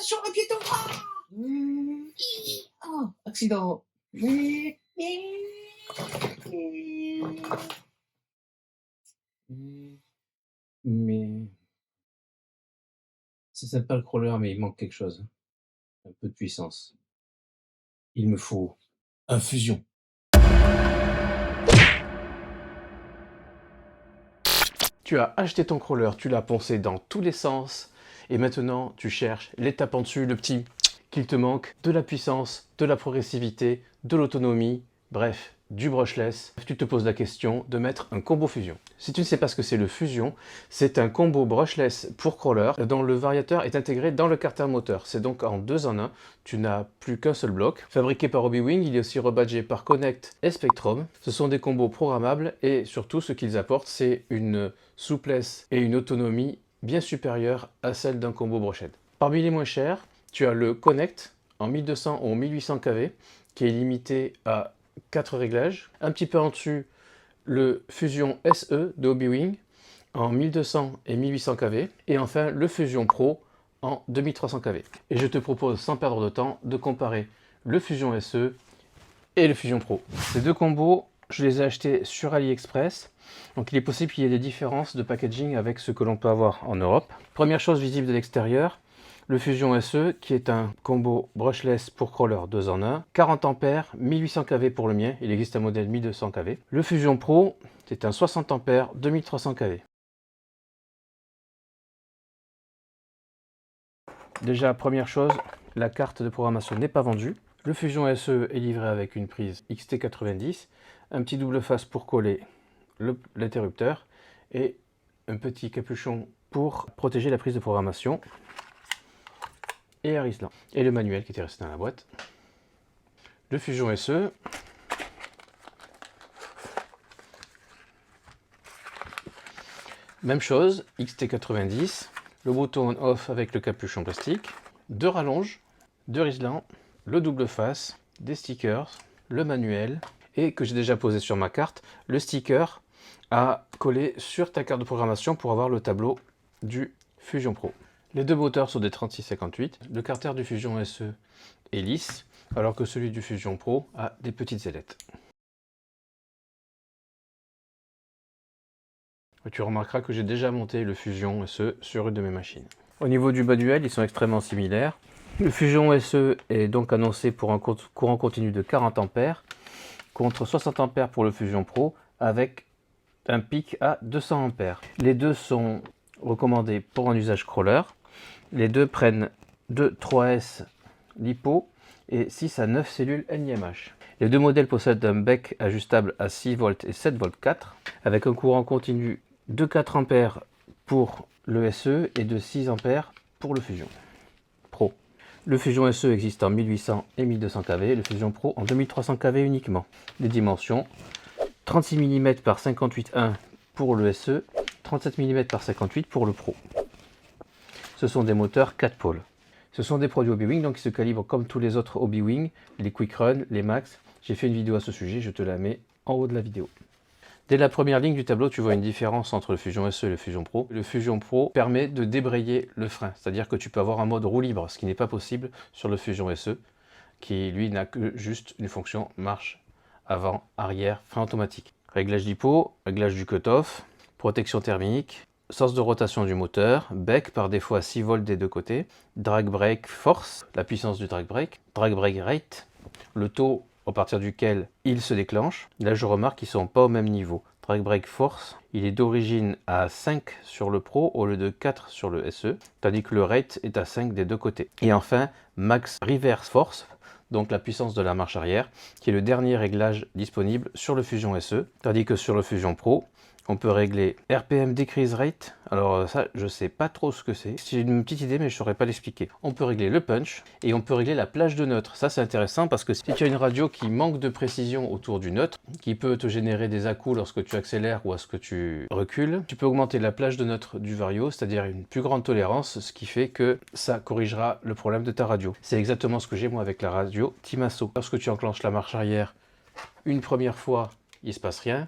Attention, un piéton. Oh, accident. Mais ça s'appelle pas le crawler, mais il manque quelque chose. Un peu de puissance. Il me faut un fusion. Tu as acheté ton crawler, tu l'as poncé dans tous les sens, et maintenant tu cherches l'étape en dessus, le petit qu'il te manque, de la puissance, de la progressivité, de l'autonomie, bref, du brushless. Tu te poses la question de mettre un combo fusion. Si tu ne sais pas ce que c'est le fusion, c'est un combo brushless pour crawler dont le variateur est intégré dans le carter moteur. C'est donc en 2 en 1, tu n'as plus qu'un seul bloc. Fabriqué par Hobbywing, il est aussi rebadgé par Connect et Spectrum. Ce sont des combos programmables et surtout ce qu'ils apportent, c'est une souplesse et une autonomie bien supérieure à celle d'un combo brochette. Parmi les moins chers, tu as le Connect en 1200 ou 1800 kV qui est limité à 4 réglages. Un petit peu en dessus, le Fusion SE de Hobbywing en 1200 et 1800 kV. Et enfin, le Fusion Pro en 2300 kV. Et je te propose, sans perdre de temps, de comparer le Fusion SE et le Fusion Pro. Ces deux combos, je les ai achetés sur AliExpress. Donc il est possible qu'il y ait des différences de packaging avec ce que l'on peut avoir en Europe. Première chose visible de l'extérieur, le Fusion SE qui est un combo brushless pour crawler 2 en 1, 40 A, 1800 kV pour le mien, il existe un modèle 1200 kV. Le Fusion Pro, c'est un 60 A, 2300 kV. Déjà, première chose, la carte de programmation n'est pas vendue. Le Fusion SE est livré avec une prise XT90, un petit double face pour coller l'interrupteur et un petit capuchon pour protéger la prise de programmation et un Rislan. Et le manuel qui était resté dans la boîte. Le Fusion SE. Même chose, XT90, le bouton on-off avec le capuchon plastique, 2 rallonges, 2 Rislan, le double face, des stickers, le manuel et que j'ai déjà posé sur ma carte, le sticker à coller sur ta carte de programmation pour avoir le tableau du Fusion Pro. Les deux moteurs sont des 3658. Le carter du Fusion SE est lisse, alors que celui du Fusion Pro a des petites ailettes. Tu remarqueras que j'ai déjà monté le Fusion SE sur une de mes machines. Au niveau du manuel, ils sont extrêmement similaires. Le Fusion SE est donc annoncé pour un courant continu de 40 A contre 60 A pour le Fusion Pro avec un pic à 200 A. Les deux sont recommandés pour un usage crawler. Les deux prennent 3S LiPo et 6 à 9 cellules NiMH. Les deux modèles possèdent un bec ajustable à 6 volts et 7 volts 4 avec un courant continu de 4 A pour le SE et de 6 A pour le Fusion Pro. Le Fusion SE existe en 1800 et 1200 kV, le Fusion Pro en 2300 kV uniquement. Les dimensions 36 mm par 58,1 pour le SE, 37 mm par 58 pour le Pro. Ce sont des moteurs 4 pôles. Ce sont des produits Hobbywing, donc ils se calibrent comme tous les autres Hobbywing, les Quick Run, les Max. J'ai fait une vidéo à ce sujet, je te la mets en haut de la vidéo. Dès la première ligne du tableau, tu vois une différence entre le Fusion SE et le Fusion Pro. Le Fusion Pro permet de débrayer le frein, c'est-à-dire que tu peux avoir un mode roue libre, ce qui n'est pas possible sur le Fusion SE, qui lui n'a que juste une fonction marche avant, arrière, frein automatique. Réglage d'hypo, réglage du cutoff, protection thermique, sens de rotation du moteur, bec par défaut à 6 volts des deux côtés, drag brake force, la puissance du drag brake rate, le taux à partir duquel il se déclenche. Là je remarque qu'ils ne sont pas au même niveau. Drag brake force, il est d'origine à 5 sur le Pro au lieu de 4 sur le SE, tandis que le rate est à 5 des deux côtés. Et enfin, max reverse force, donc la puissance de la marche arrière, qui est le dernier réglage disponible sur le Fusion SE, tandis que sur le Fusion Pro, on peut régler RPM decrease rate. Alors ça, je sais pas trop ce que c'est. J'ai une petite idée, mais je saurais pas l'expliquer. On peut régler le punch et on peut régler la plage de neutre. Ça, c'est intéressant parce que si tu as une radio qui manque de précision autour du neutre, qui peut te générer des à-coups lorsque tu accélères ou lorsque tu recules, tu peux augmenter la plage de neutre du vario, c'est-à-dire une plus grande tolérance, ce qui fait que ça corrigera le problème de ta radio. C'est exactement ce que j'ai moi avec la radio Timasso. Lorsque tu enclenches la marche arrière, une première fois, il se passe rien.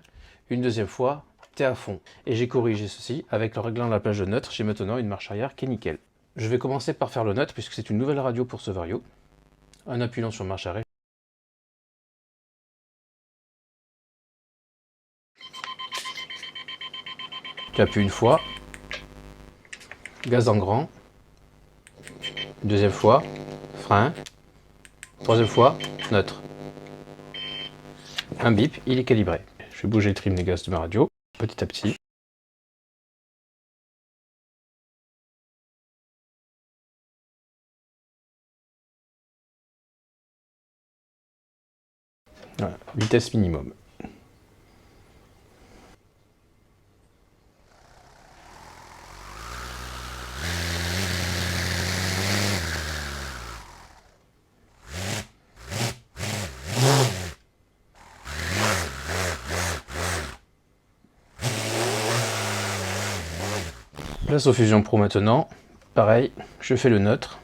Une deuxième fois, à fond. Et j'ai corrigé ceci avec le réglant de la plage de neutre. J'ai maintenant une marche arrière qui est nickel. Je vais commencer par faire le neutre puisque c'est une nouvelle radio pour ce Vario. En appuyant sur marche arrêt. Tu appuies une fois, gaz en grand, deuxième fois, frein, troisième fois, neutre. Un bip, il est calibré. Je vais bouger le trim des gaz de ma radio, petit à petit. Voilà, vitesse minimum. Place au Fusion Pro maintenant. Pareil, je fais le neutre.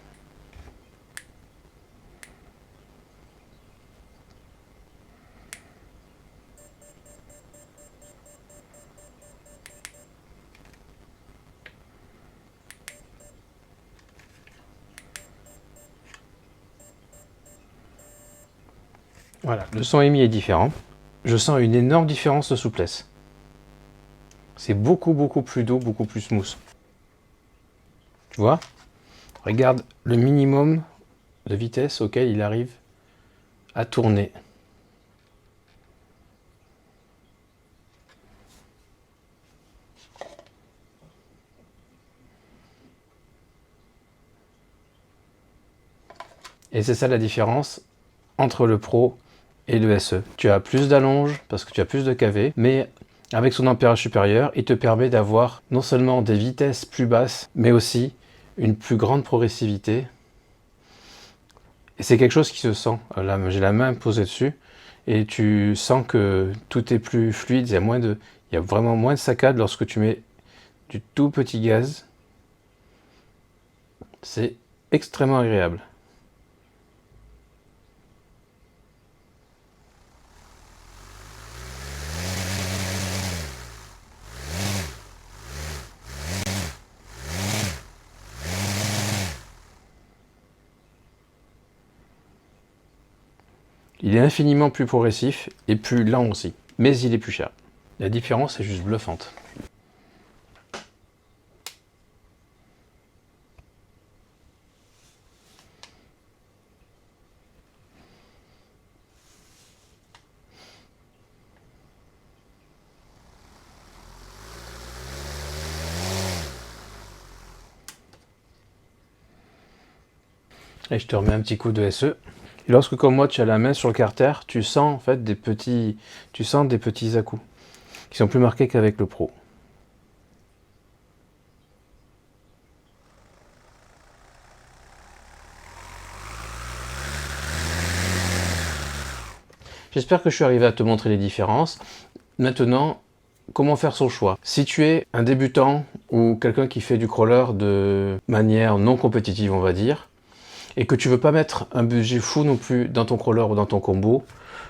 Voilà, le son émis est différent. Je sens une énorme différence de souplesse. C'est beaucoup plus doux, beaucoup plus smooth. Tu vois? Regarde le minimum de vitesse auquel il arrive à tourner. Et c'est ça la différence entre le Pro et le SE. Tu as plus d'allonge parce que tu as plus de kV, mais avec son ampérage supérieur, il te permet d'avoir non seulement des vitesses plus basses, mais aussi une plus grande progressivité. Et c'est quelque chose qui se sent. Là, j'ai la main posée dessus et tu sens que tout est plus fluide. Il y a vraiment moins de saccades lorsque tu mets du tout petit gaz. C'est extrêmement agréable. Il est infiniment plus progressif et plus lent aussi, mais il est plus cher. La différence est juste bluffante. Et je te remets un petit coup de SE. Et lorsque, comme moi, tu as la main sur le carter, tu sens en fait des petits à-coups qui sont plus marqués qu'avec le Pro. J'espère que je suis arrivé à te montrer les différences. Maintenant, comment faire son choix? Si tu es un débutant ou quelqu'un qui fait du crawler de manière non compétitive, on va dire, et que tu veux pas mettre un budget fou non plus dans ton crawler ou dans ton combo,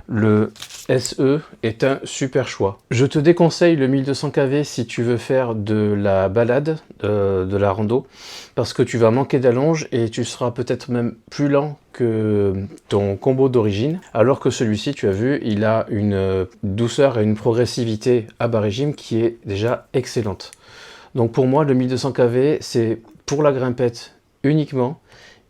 le SE est un super choix. Je te déconseille le 1200 kV si tu veux faire de la balade, de la rando, parce que tu vas manquer d'allonge et tu seras peut-être même plus lent que ton combo d'origine, alors que celui-ci, tu as vu, il a une douceur et une progressivité à bas régime qui est déjà excellente. Donc pour moi, le 1200 kV, c'est pour la grimpette uniquement,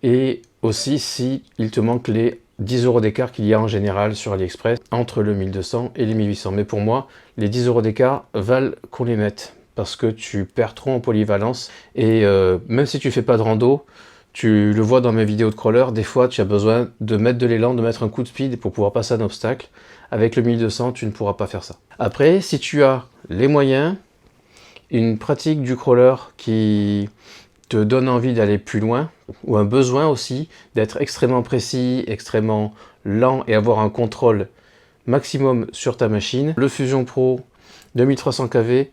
et aussi si il te manque les 10 € d'écart qu'il y a en général sur AliExpress entre le 1200 et les 1800. Mais pour moi, les 10 € d'écart valent qu'on les mette parce que tu perds trop en polyvalence. Et même si tu fais pas de rando, tu le vois dans mes vidéos de crawler, des fois tu as besoin de mettre de l'élan, de mettre un coup de speed pour pouvoir passer un obstacle. Avec le 1200, tu ne pourras pas faire ça. Après, si tu as les moyens, une pratique du crawler qui te donne envie d'aller plus loin, ou un besoin aussi d'être extrêmement précis, extrêmement lent et avoir un contrôle maximum sur ta machine, le Fusion Pro 2300 kV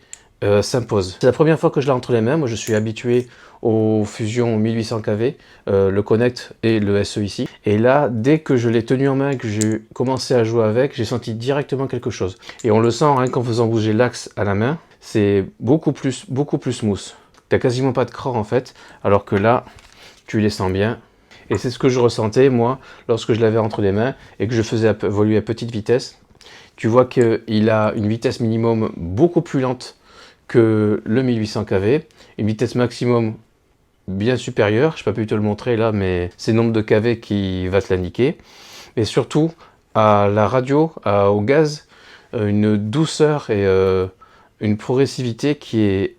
s'impose. C'est la première fois que je l'ai entre les mains. Moi je suis habitué au Fusion 1800 kV, le Connect et le SE ici. Et là, dès que je l'ai tenu en main, que j'ai commencé à jouer avec, j'ai senti directement quelque chose. Et on le sent rien qu'en faisant bouger l'axe à la main, c'est beaucoup plus smooth. tu n'as quasiment pas de cran en fait, alors que là, tu les sens bien. Et c'est ce que je ressentais moi, lorsque je l'avais entre les mains et que je faisais évoluer à petite vitesse. Tu vois qu'il a une vitesse minimum beaucoup plus lente que le 1800 kV, une vitesse maximum bien supérieure, je n'ai pas pu te le montrer là, mais c'est le nombre de kV qui va te l'indiquer. Et surtout, à la radio, au gaz, une douceur et une progressivité qui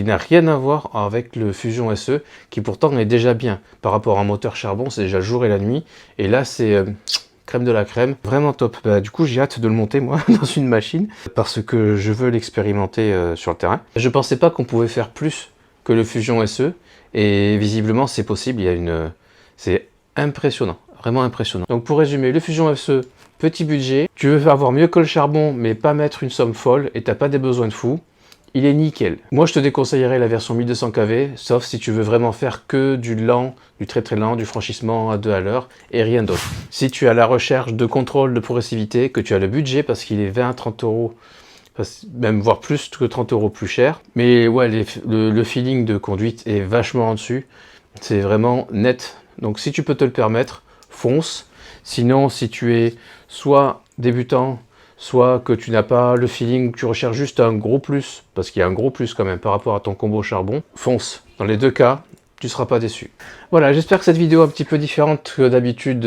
n'a rien à voir avec le Fusion SE, qui pourtant est déjà bien. Par rapport à un moteur charbon, c'est déjà le jour et la nuit. Et là, c'est crème de la crème, vraiment top. Bah, du coup, j'ai hâte de le monter, moi, dans une machine, parce que je veux l'expérimenter sur le terrain. Je pensais pas qu'on pouvait faire plus que le Fusion SE, et visiblement, c'est possible. C'est impressionnant, vraiment impressionnant. Donc, pour résumer, le Fusion SE, petit budget. Tu veux avoir mieux que le charbon, mais pas mettre une somme folle, et t'as pas des besoins de fou. Il est nickel. Moi, je te déconseillerais la version 1200 kV, sauf si tu veux vraiment faire que du lent, du très très lent, du franchissement à 2 à l'heure, et rien d'autre. Si tu as la recherche de contrôle de progressivité, que tu as le budget, parce qu'il est 20-30 euros, même voire plus que 30 euros plus cher, mais ouais, le feeling de conduite est vachement en dessus. C'est vraiment net. Donc si tu peux te le permettre, fonce. Sinon, si tu es soit débutant, soit que tu n'as pas le feeling, que tu recherches juste un gros plus, parce qu'il y a un gros plus quand même par rapport à ton combo charbon, fonce. Dans les deux cas, tu ne seras pas déçu. Voilà, j'espère que cette vidéo un petit peu différente que d'habitude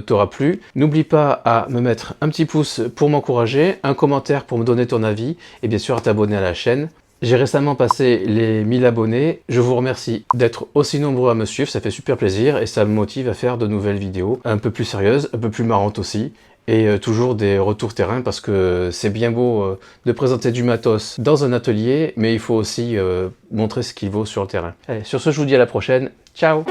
t'aura plu. N'oublie pas à me mettre un petit pouce pour m'encourager, un commentaire pour me donner ton avis, et bien sûr à t'abonner à la chaîne. J'ai récemment passé les 1000 abonnés. Je vous remercie d'être aussi nombreux à me suivre, ça fait super plaisir et ça me motive à faire de nouvelles vidéos un peu plus sérieuses, un peu plus marrantes aussi. Et toujours des retours terrain parce que c'est bien beau de présenter du matos dans un atelier, mais il faut aussi montrer ce qu'il vaut sur le terrain. Allez, sur ce, je vous dis à la prochaine. Ciao!